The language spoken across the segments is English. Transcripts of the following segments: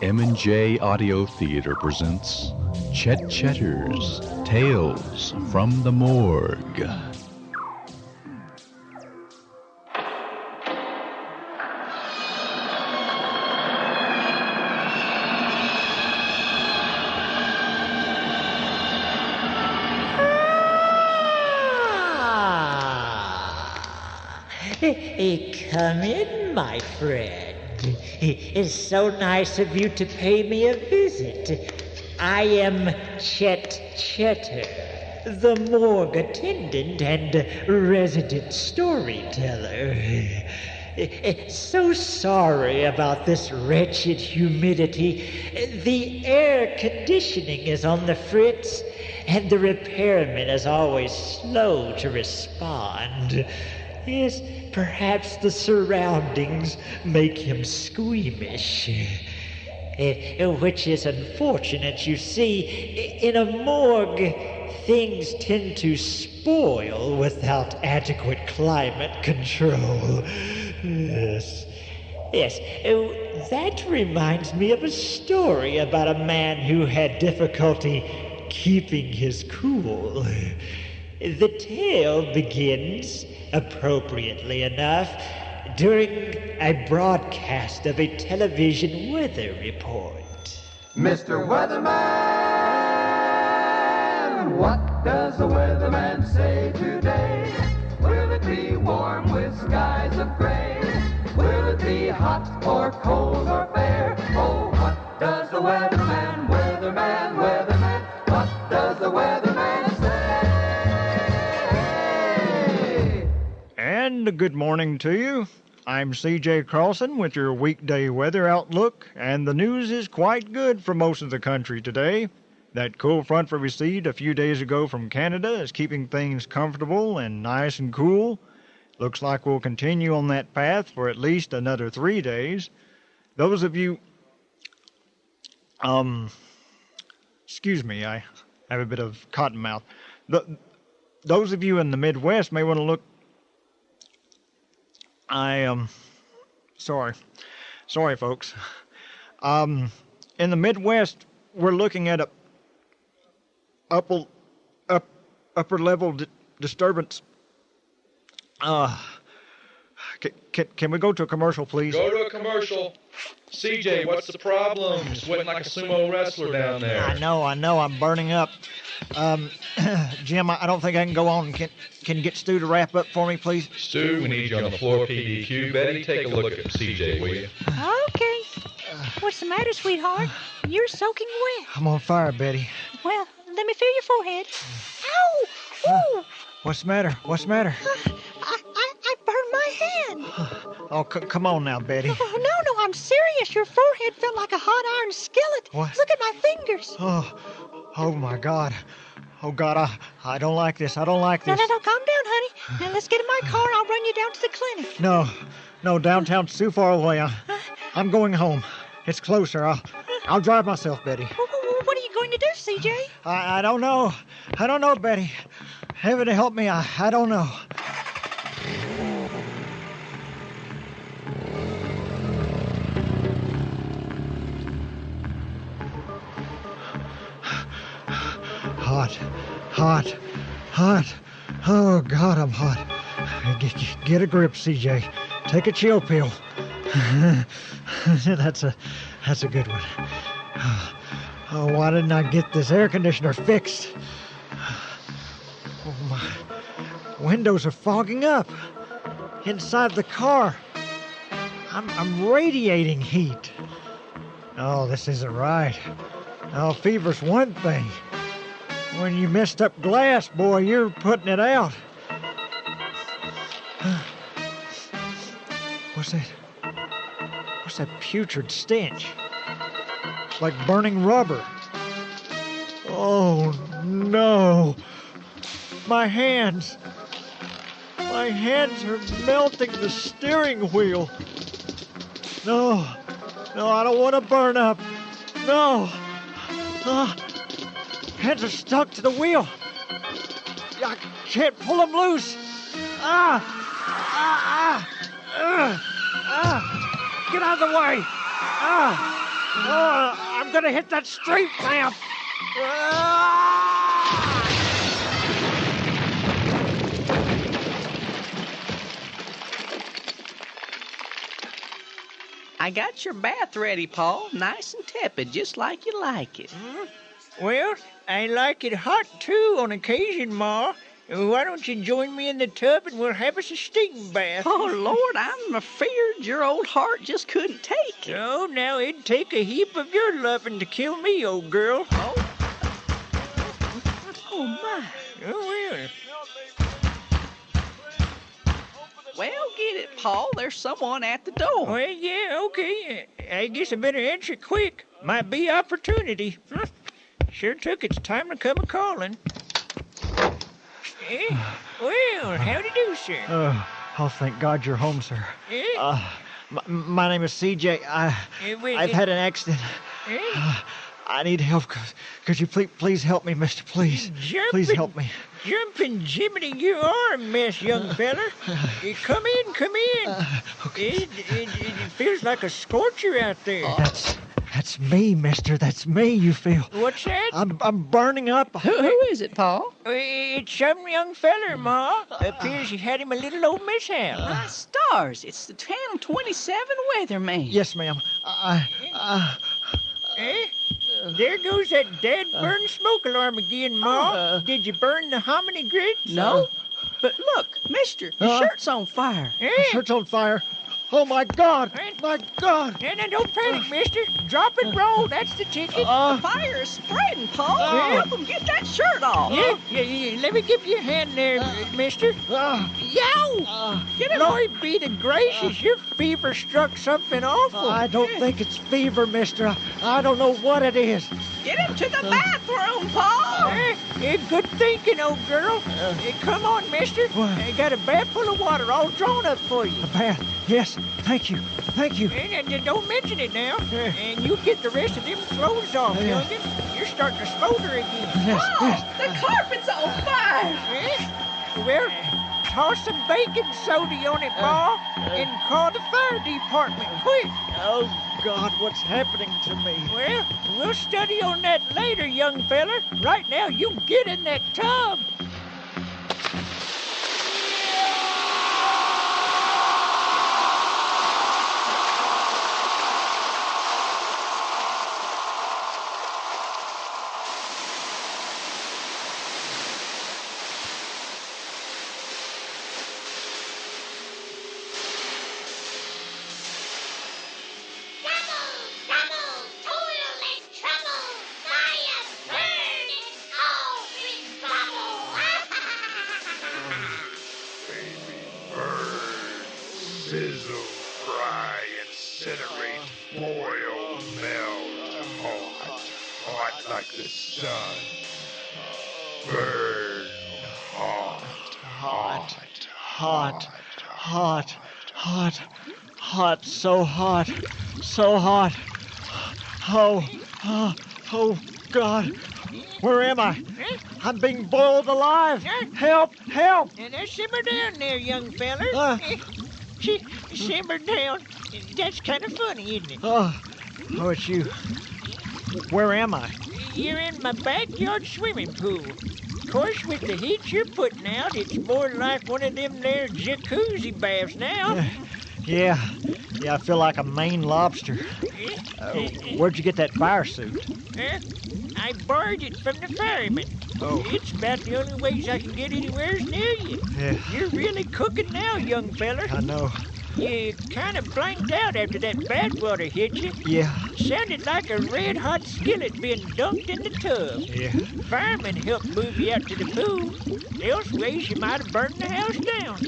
M&J Audio Theater presents Chet Chetter's Tales from the Morgue. Come in, my friend. It's so nice of you to pay me a visit. I am Chet Chetter, the morgue attendant and resident storyteller. So sorry about this wretched humidity. The air conditioning is on the fritz, and the repairman is always slow to respond. Yes, perhaps the surroundings make him squeamish. Which is unfortunate, you see. In a morgue, things tend to spoil without adequate climate control. Yes. That reminds me of a story about a man who had difficulty keeping his cool. The tale begins, appropriately enough, during a broadcast of a television weather report. Mr. Weatherman, what does the weatherman say today? Will it be warm with skies of gray? Will it be hot or cold or fair? Oh, what does the weatherman, what does the weatherman say? And good morning to you. I'm C.J. Carlson with your weekday weather outlook, and the news is quite good for most of the country today. That cool front we received a few days ago from Canada is keeping things comfortable and nice and cool. Looks like we'll continue on that path for at least another 3 days. Those of you... excuse me, I have a bit of cotton mouth. Those of you in the Midwest may want to look... Sorry, folks. In the Midwest, we're looking at a upper level disturbance. Can we go to a commercial, please? Go to a commercial. CJ, what's the problem? Sweating like a sumo wrestler down there. I know, I'm burning up. Jim, I don't think I can go on. Can you get Stu to wrap up for me, please? Stu, we need you on the floor, PDQ. Betty, take a look at CJ, will you? Okay. What's the matter, sweetheart? You're soaking wet. I'm on fire, Betty. Well, let me feel your forehead. Ow! Ooh! What's the matter? I burned my hand. Oh, come on now, Betty. No, I'm serious. Your forehead felt like a hot iron skillet. What? Look at my fingers. Oh my God. Oh God, I don't like this. I don't like this. No, calm down, honey. Now let's get in my car and I'll run you down to the clinic. No, downtown's too far away. I'm going home. It's closer. I'll drive myself, Betty. What are you going to do, CJ? I don't know. I don't know, Betty. Heaven to help me, I don't know. Hot. Oh, God, I'm hot. Get a grip, CJ. Take a chill pill. That's a good one. Oh, why didn't I get this air conditioner fixed? Oh, my windows are fogging up. Inside the car, I'm radiating heat. Oh, this isn't right. Oh, fever's one thing. When you messed up glass, boy, you're putting it out. What's that putrid stench? It's like burning rubber. Oh, no. My hands are melting the steering wheel. No, I don't want to burn up. No. Hands are stuck to the wheel. I can't pull them loose. Get out of the way. I'm gonna hit that street lamp. I got your bath ready, Paul. Nice and tepid, just like you like it. Well, I like it hot, too, on occasion, Ma. Why don't you join me in the tub and we'll have us a steam bath? Oh, Lord, I'm afeard your old heart just couldn't take it. Oh, now it'd take a heap of your loving to kill me, old girl. Oh, my. Oh, well. Well, get it, Paul. There's someone at the door. Well, yeah, okay. I guess I better answer quick. Might be opportunity. Sure took its time to come a-calling. Well, howdy do, sir. Oh, thank God you're home, sir. My name is CJ. I've had an accident. I need help. Could you please help me, mister? Please. Please help me. Jumping Jiminy, you are a mess, young feller. Come in. Okay. It feels like a scorcher out there. That's me, mister. That's me, you feel. What's that? I'm burning up. Who is it, Paul? It's some young feller, Ma. Appears he had him a little old mishap. My stars, it's the Channel 27 weatherman. Yes, ma'am. There goes that dead burn smoke alarm again, Ma. Did you burn the hominy grits? No. But look, mister, your shirt's on fire. My shirt's on fire. Oh, my God. My God. Now, don't panic, mister. Drop and roll. That's the ticket. The fire is spreading, Paul. Help him get that shirt off. Yeah. Let me give you a hand there, mister. Yow! Lord be the gracious, your fever struck something awful. I don't think it's fever, mister. I don't know what it is. Get him to the bathroom, Paul. Good thinking, old girl. Come on, mister. I got a bath full of water all drawn up for you. A bath? Yes. Thank you. And don't mention it now. And you get the rest of them clothes off, youngin'. You're starting to smolder again. Yes. The carpet's on fire. Well, toss some baking soda on it, Ma, and call the fire department quick. Oh, God, what's happening to me? Well, we'll study on that later, young feller. Right now, you get in that tub. Sizzle, fry, incinerate, boil, melt, hot like the sun. Burn, hot, so hot. Oh, God. Where am I? I'm being boiled alive. Help. Now, simmer down there, young feller. Simmer down. That's kind of funny, isn't it? Oh, it's you. Where am I? You're in my backyard swimming pool. Of course, with the heat you're putting out, it's more like one of them there jacuzzi baths now. Yeah, I feel like a Maine lobster. Where'd you get that fire suit? I borrowed it from the fireman. Oh. It's about the only ways I can get anywhere near you. Yeah. You're really cooking now, young feller. I know. You kind of blanked out after that bathwater hit you. Yeah. Sounded like a red-hot skillet being dunked in the tub. Yeah. Fireman helped move you out to the pool. Elsewise, you might have burned the house down.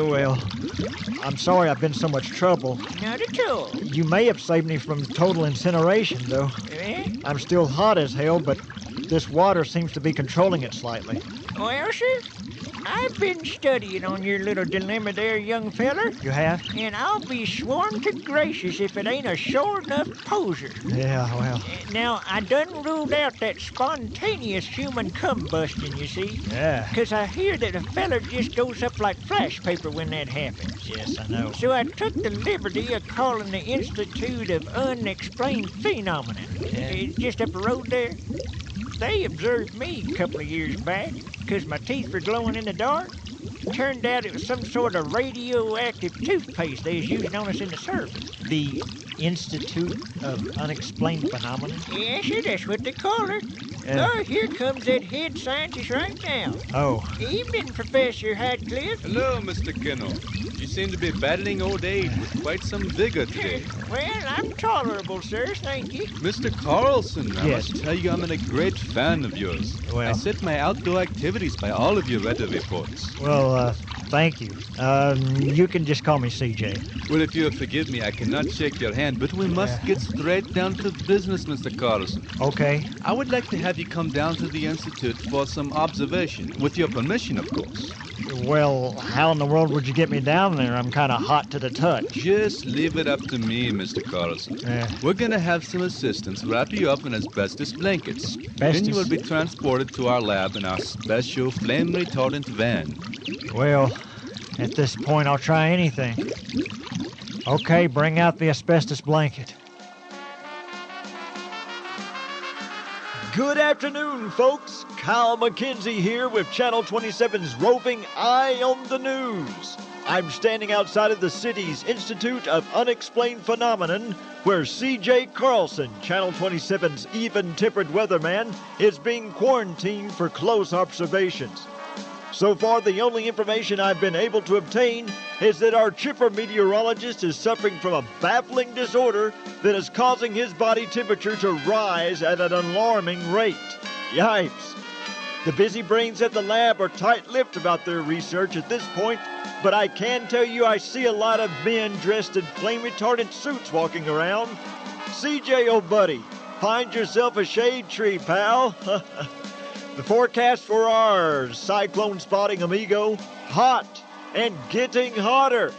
Well, I'm sorry I've been so much trouble. Not at all. You may have saved me from total incineration, though. I'm still hot as hell, but this water seems to be controlling it slightly. Well, sir, I've been studying on your little dilemma there, young feller. You have? And I'll be sworn to gracious if it ain't a sure enough poser. Yeah, well. Now, I done ruled out that spontaneous human combustion, you see. Yeah. 'Cause I hear that a feller just goes up like flash paper when that happens. Yes, I know. So I took the liberty of calling the Institute of Unexplained Phenomena. Just up the road there. They observed me a couple of years back, 'cause my teeth were glowing in the dark. Turned out it was some sort of radioactive toothpaste they was using on us in the service. The Institute of Unexplained Phenomena? Yeah, sure, that's what they call her. Oh, here comes that head scientist right now. Oh. Evening, Professor Hadcliffe. Hello, Mr. Kennel. You seem to be battling old age with quite some vigor today. Well, I'm tolerable, sir, thank you. Mr. Carlson, I Yes. must tell you I'm a great fan of yours. Well. I set my outdoor activities by all of your weather reports. Well, thank you. You can just call me CJ. Well, if you'll forgive me, I cannot shake your hand, but we must get straight down to business, Mr. Carlson. Okay. I would like to have you come down to the Institute for some observation, with your permission, of course. Well, how in the world would you get me down there? I'm kind of hot to the touch. Just leave it up to me, Mr. Carlson. We're going to have some assistants wrap you up in asbestos blankets. Then you will be transported to our lab in our special flame-retardant van. Well, at this point, I'll try anything. Okay, bring out the asbestos blanket. Good afternoon, folks. Kyle McKenzie here with Channel 27's roving Eye on the News. I'm standing outside of the city's Institute of Unexplained Phenomenon, where C.J. Carlson, Channel 27's even-tempered weatherman, is being quarantined for close observations. So far, the only information I've been able to obtain is that our chipper meteorologist is suffering from a baffling disorder that is causing his body temperature to rise at an alarming rate. Yipes. The busy brains at the lab are tight-lipped about their research at this point, but I can tell you I see a lot of men dressed in flame-retardant suits walking around. CJ, old buddy, find yourself a shade tree, pal. The forecast for our cyclone spotting amigo, hot and getting hotter.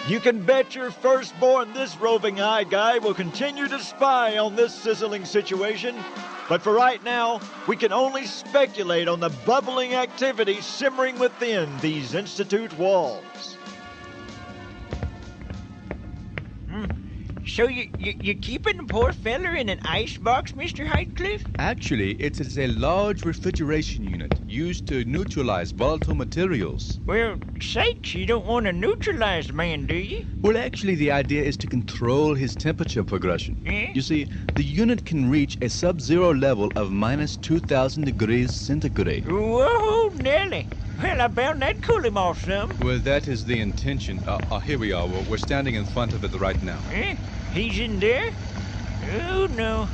You can bet your firstborn this roving eye guy will continue to spy on this sizzling situation. But for right now, we can only speculate on the bubbling activity simmering within these Institute walls. So you're keeping the poor feller in an icebox, Mr. Heathcliff? Actually, it is a large refrigeration unit used to neutralize volatile materials. Well, sakes, you don't want to neutralize the man, do you? Well, actually, the idea is to control his temperature progression. Eh? You see, the unit can reach a sub-zero level of minus 2,000 degrees centigrade. Whoa, Nelly. Well, I bound that cool him off some. Well, that is the intention. Here we are. We're standing in front of it right now. Eh? He's in there? Oh, no.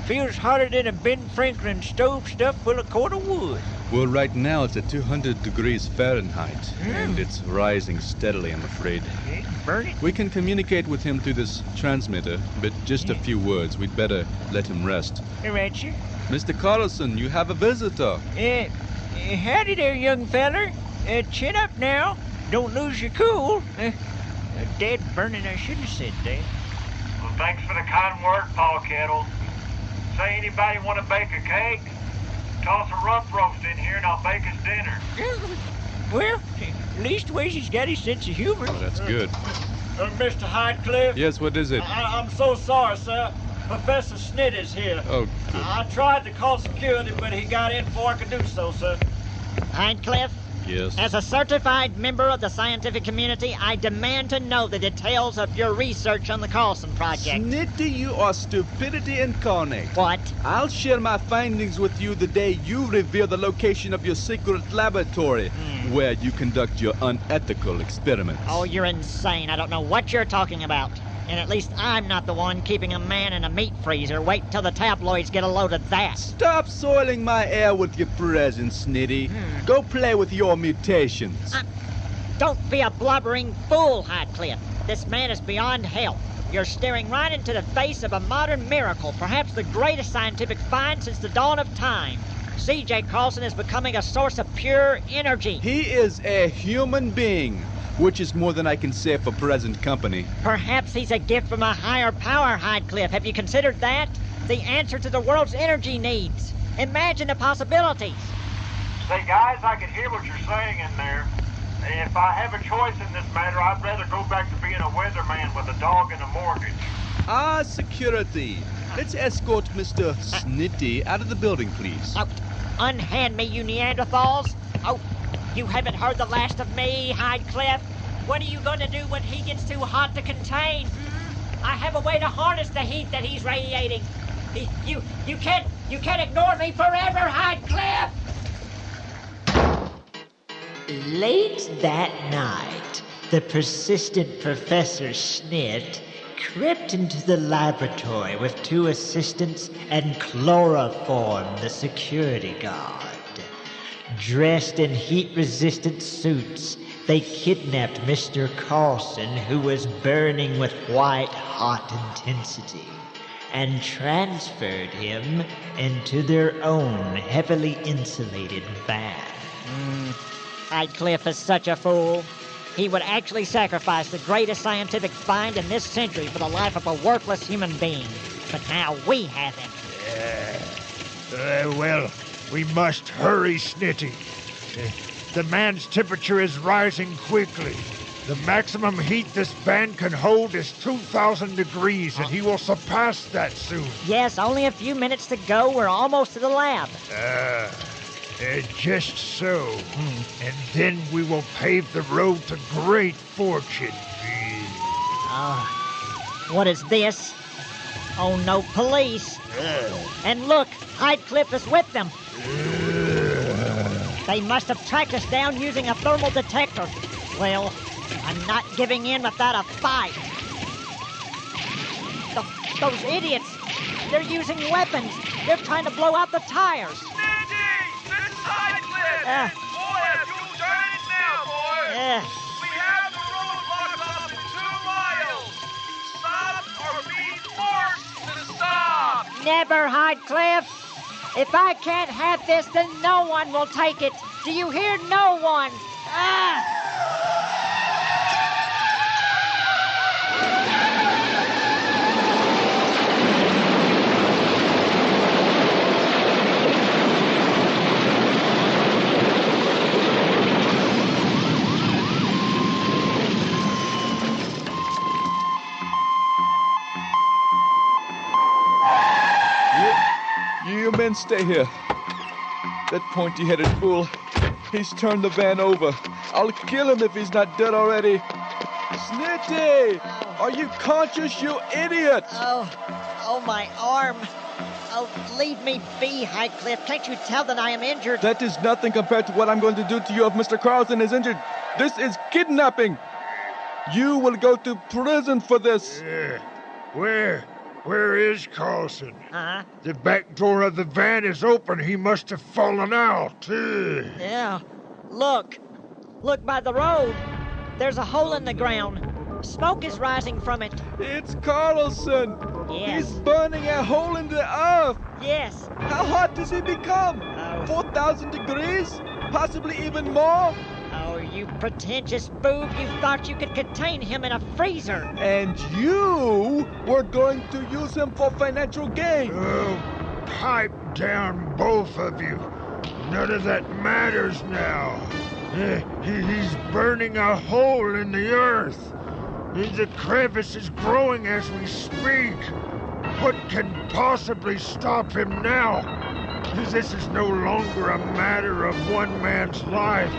Feels hotter than a Ben Franklin stove stuffed full of cord of wood. Well, right now it's at 200 degrees Fahrenheit, and it's rising steadily, I'm afraid. Burn it. We can communicate with him through this transmitter, but just a few words. We'd better let him rest. All right, sir. Mr. Carlson, you have a visitor. Howdy there, young feller. Chin up now. Don't lose your cool. Dead burning, I should have said that. Well, thanks for the kind word, Paul Kettle. Say, anybody want to bake a cake? Toss a rump roast in here and I'll bake us dinner. Well, leastways he's got his sense of humor. Oh, that's good. Mr. Heathcliff? Yes, what is it? I'm so sorry, sir. Professor Snit is here. Oh, good. I tried to call security, but he got in before I could do so, sir. Heathcliff? Yes? As a certified member of the scientific community, I demand to know the details of your research on the Carlson Project. Snitty, you are stupidity incarnate. What? I'll share my findings with you the day you reveal the location of your secret laboratory, where you conduct your unethical experiments. Oh, you're insane. I don't know what you're talking about. And at least I'm not the one keeping a man in a meat freezer. Wait till the tabloids get a load of that. Stop soiling my air with your presence, Snitty. Go play with your mutations. Don't be a blubbering fool, Heathcliff. This man is beyond help. You're staring right into the face of a modern miracle, perhaps the greatest scientific find since the dawn of time. C.J. Carlson is becoming a source of pure energy. He is a human being, which is more than I can say for present company. Perhaps he's a gift from a higher power, Hydecliff. Have you considered that? The answer to the world's energy needs. Imagine the possibilities. Say, guys, I can hear what you're saying in there. If I have a choice in this matter, I'd rather go back to being a weatherman with a dog and a mortgage. Security. Let's escort Mr. Snitty out of the building, please. Oh, unhand me, you Neanderthals. Oh, you haven't heard the last of me, Hydecliff. What are you going to do when he gets too hot to contain? I have a way to harness the heat that he's radiating. You can't ignore me forever, Hydecliff! Late that night, the persistent Professor Snit crept into the laboratory with 2 assistants and chloroformed the security guard. Dressed in heat-resistant suits, they kidnapped Mr. Carlson, who was burning with white-hot intensity, and transferred him into their own heavily insulated van. Hydecliff is such a fool. He would actually sacrifice the greatest scientific find in this century for the life of a worthless human being. But now we have him. Well, we must hurry, Snitty. The man's temperature is rising quickly. The maximum heat this van can hold is 2,000 degrees, and he will surpass that soon. Yes, only a few minutes to go. We're almost to the lab. Just so. And then we will pave the road to great fortune. What is this? Oh, no, police. And look, Hydecliff is with them. They must have tracked us down using a thermal detector. Well, I'm not giving in without a fight. Those idiots, they're using weapons. They're trying to blow out the tires. Hydecliff! Boy, have you done it now, boy! We have the roadblock up in 2 miles! Stop or be forced to stop! Never, Hydecliff! If I can't have this, then no one will take it. Do you hear? No one! You men stay here. That pointy-headed fool, he's turned the van over. I'll kill him if he's not dead already. Snitty! Are you conscious, you idiot? Oh, my arm. Oh, leave me be, Hydecliff. Can't you tell that I am injured? That is nothing compared to what I'm going to do to you if Mr. Carlson is injured. This is kidnapping. You will go to prison for this. Where is Carlson? The back door of the van is open. He must have fallen out. Yeah. Look by the road. There's a hole in the ground. Smoke is rising from it. It's Carlson. Yes. He's burning a hole in the earth. Yes. How hot does he become? 4,000 degrees? Possibly even more? Oh, you pretentious boob. You thought you could contain him in a freezer. And you were going to use him for financial gain. Oh, pipe down, both of you. None of that matters now. He's burning a hole in the earth. The crevice is growing as we speak. What can possibly stop him now? This is no longer a matter of one man's life.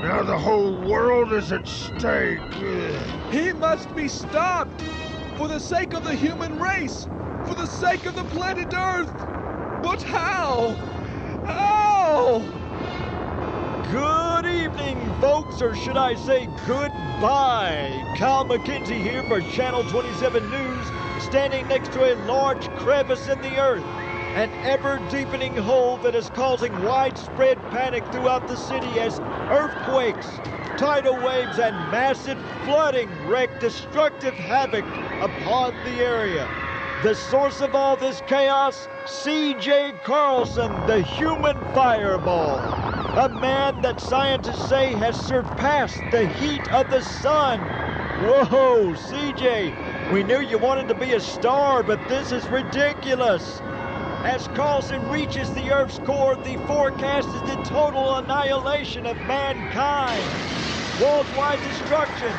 Now the whole world is at stake. He must be stopped. For the sake of the human race. For the sake of the planet Earth. But how? How? Good evening, folks, or should I say goodbye. Cal McKenzie here for Channel 27 News, standing next to a large crevice in the earth. An ever-deepening hole that is causing widespread panic throughout the city as earthquakes, tidal waves, and massive flooding wreak destructive havoc upon the area. The source of all this chaos, C.J. Carlson, the human fireball. A man that scientists say has surpassed the heat of the sun. Whoa, C.J., we knew you wanted to be a star, but this is ridiculous. As Carlson reaches the Earth's core, the forecast is the total annihilation of mankind. Worldwide destruction,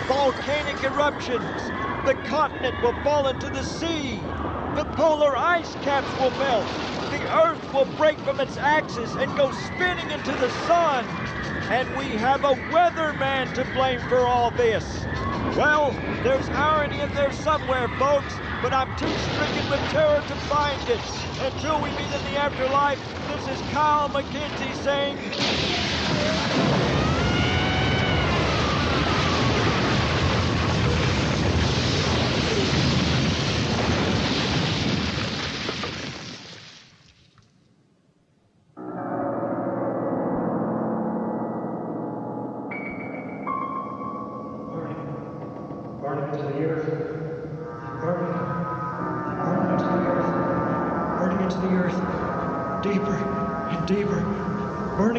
volcanic eruptions, the continent will fall into the sea, the polar ice caps will melt, the Earth will break from its axis and go spinning into the sun, and we have a weatherman to blame for all this. Well, there's irony in there somewhere, folks, but I'm too stricken with terror to find it. Until we meet in the afterlife, this is Kyle McKenzie saying...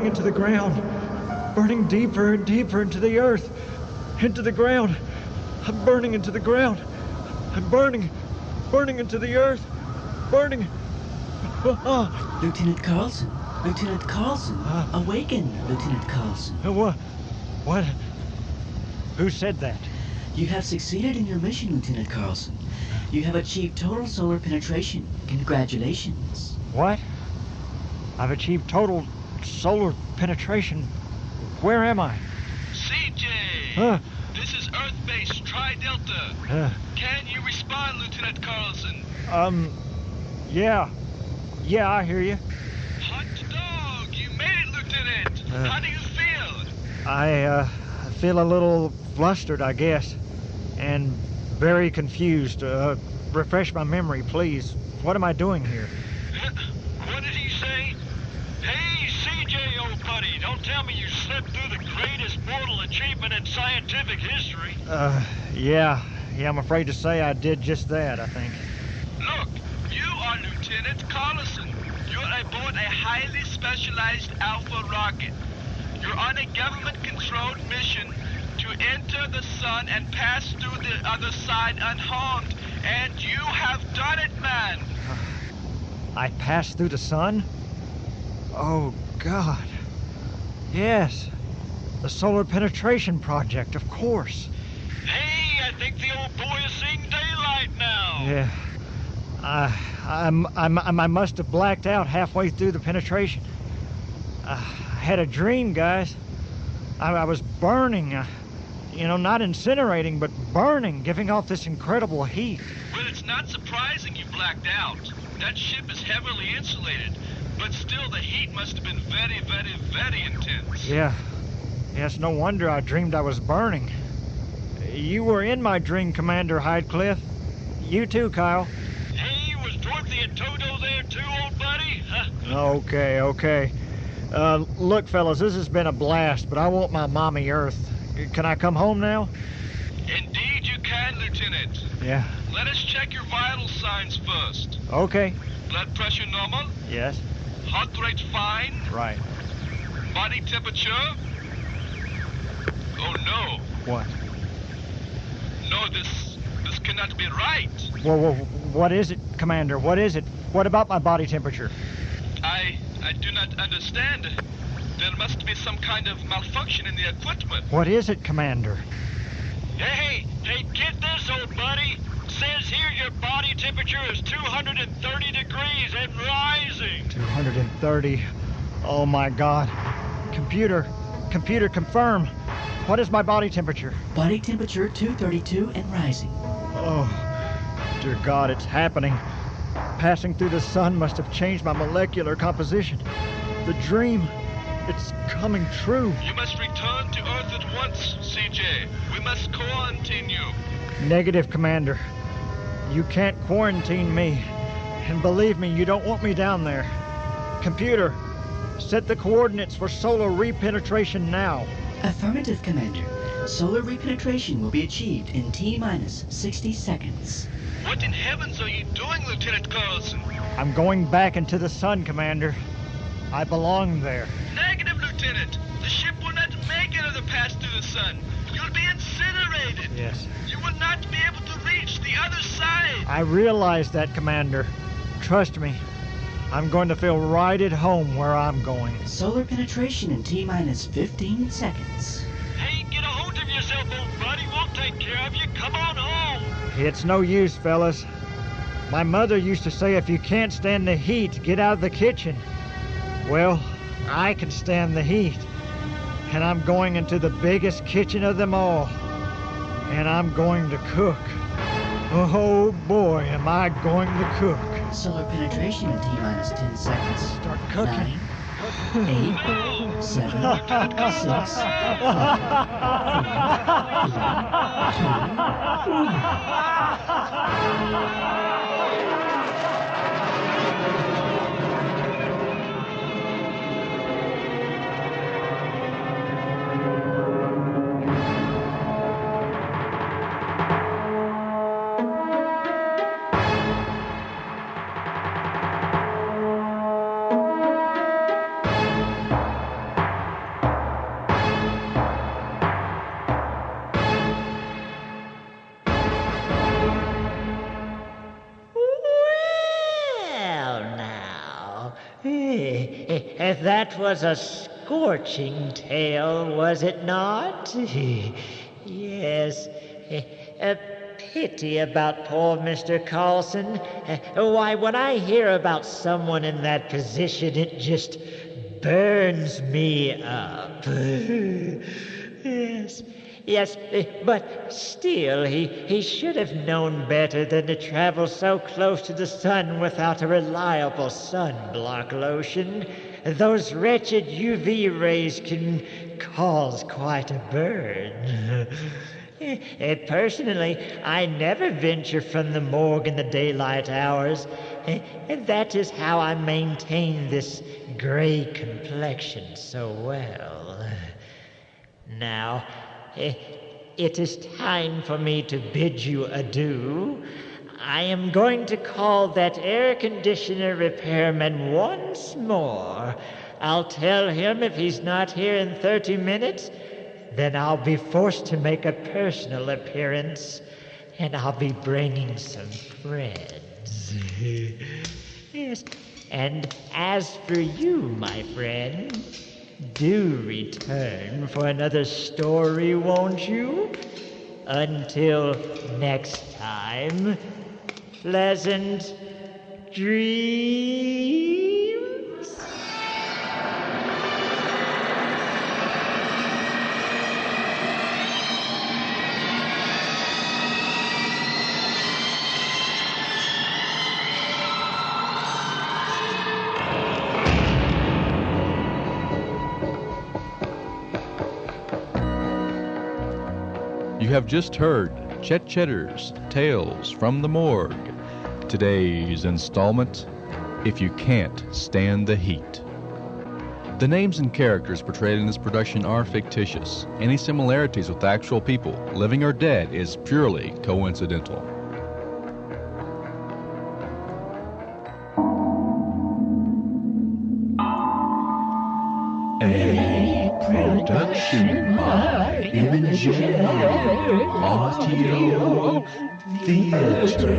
into the ground, burning deeper and deeper into the earth, into the ground. I'm burning into the ground. I'm burning into the earth, burning. Lieutenant Carlson, awaken, Lieutenant Carlson. What? Who said that? You have succeeded in your mission, Lieutenant Carlson. You have achieved total solar penetration. Congratulations. What? I've achieved total solar penetration. Where am I? CJ! This is Earth Base Tri-Delta. Can you respond, Lieutenant Carlson? Yeah, I hear you. Hot dog! You made it, Lieutenant! How do you feel? I feel a little flustered, I guess, and very confused. Refresh my memory, please. What am I doing here? What did he say? Hey, CJ, old buddy, don't tell me you slipped through the greatest mortal achievement in scientific history. Yeah, I'm afraid to say I did just that, I think. Look, you are Lieutenant Carlson. You're aboard a highly specialized Alpha rocket. You're on a government-controlled mission to enter the sun and pass through the other side unharmed. And you have done it, man. I passed through the sun? Oh, God. Yes. The Solar Penetration Project, of course. Hey, I think the old boy is seeing daylight now. Yeah. I must have blacked out halfway through the penetration. I had a dream, guys. I was burning, not incinerating, but burning, giving off this incredible heat. Well, it's not surprising you blacked out. That ship is heavily insulated, but still the heat must have been very, very, very intense. Yeah. Yes, no wonder I dreamed I was burning. You were in my dream, Commander Hydecliff. You too, Kyle. Hey, was Dorothy and Toto there too, old buddy? Okay. Look, fellas, this has been a blast, but I want my mommy Earth. Can I come home now? Indeed you can, Lieutenant. Yeah. Let us check your vital signs first. Okay. Blood pressure normal? Yes. Heart rate fine? Right. Body temperature? Oh, no. What? No, this cannot be right. Well, what is it, Commander? What is it? What about my body temperature? I do not understand. There must be some kind of malfunction in the equipment. What is it, Commander? Hey, get this, old buddy. Says here your body temperature is 230 degrees and rising. 230. Oh, my God. Computer, confirm. What is my body temperature? Body temperature 232 and rising. Oh, dear God, it's happening. Passing through the sun must have changed my molecular composition. The dream, it's coming true. You must return to Earth at once, CJ. We must quarantine you. Negative, Commander. You can't quarantine me. And believe me, you don't want me down there. Computer, set the coordinates for solar repenetration now. Affirmative, Commander. Solar repenetration will be achieved in T-minus 60 seconds. What in heavens are you doing, Lieutenant Carlson? I'm going back into the sun, Commander. I belong there. Negative, Lieutenant. The ship will not make it on the path through the sun. You'll be incinerated. Yes. You will not be able to reach the other side. I realize that, Commander. Trust me. I'm going to feel right at home where I'm going. Solar penetration in T-minus 15 seconds. Hey, get a hold of yourself, old buddy. We'll take care of you. Come on home. It's no use, fellas. My mother used to say if you can't stand the heat, get out of the kitchen. Well, I can stand the heat. And I'm going into the biggest kitchen of them all. And I'm going to cook. Oh boy, am I going to cook. Solar penetration in T-minus 10 seconds. Start cooking. 9, 8, 7, 6, 5, 4, 3, 2, 1. That was a scorching tale, was it not? Yes. A pity about poor Mr. Carlson. Why, when I hear about someone in that position, it just burns me up. Yes, but still, he should have known better than to travel so close to the sun without a reliable sunblock lotion. Those wretched UV rays can cause quite a burn. Personally, I never venture from the morgue in the daylight hours. That is how I maintain this gray complexion so well. Now, it is time for me to bid you adieu. I am going to call that air conditioner repairman once more. I'll tell him if he's not here in 30 minutes, then I'll be forced to make a personal appearance, and I'll be bringing some friends. Yes, and as for you, my friend, do return for another story, won't you? Until next time, pleasant dreams. You have just heard Chet Chetter's Tales from the Morgue. Today's installment, If You Can't Stand the Heat. The names and characters portrayed in this production are fictitious. Any similarities with actual people, living or dead, is purely coincidental. A production by M&J Audio Theater.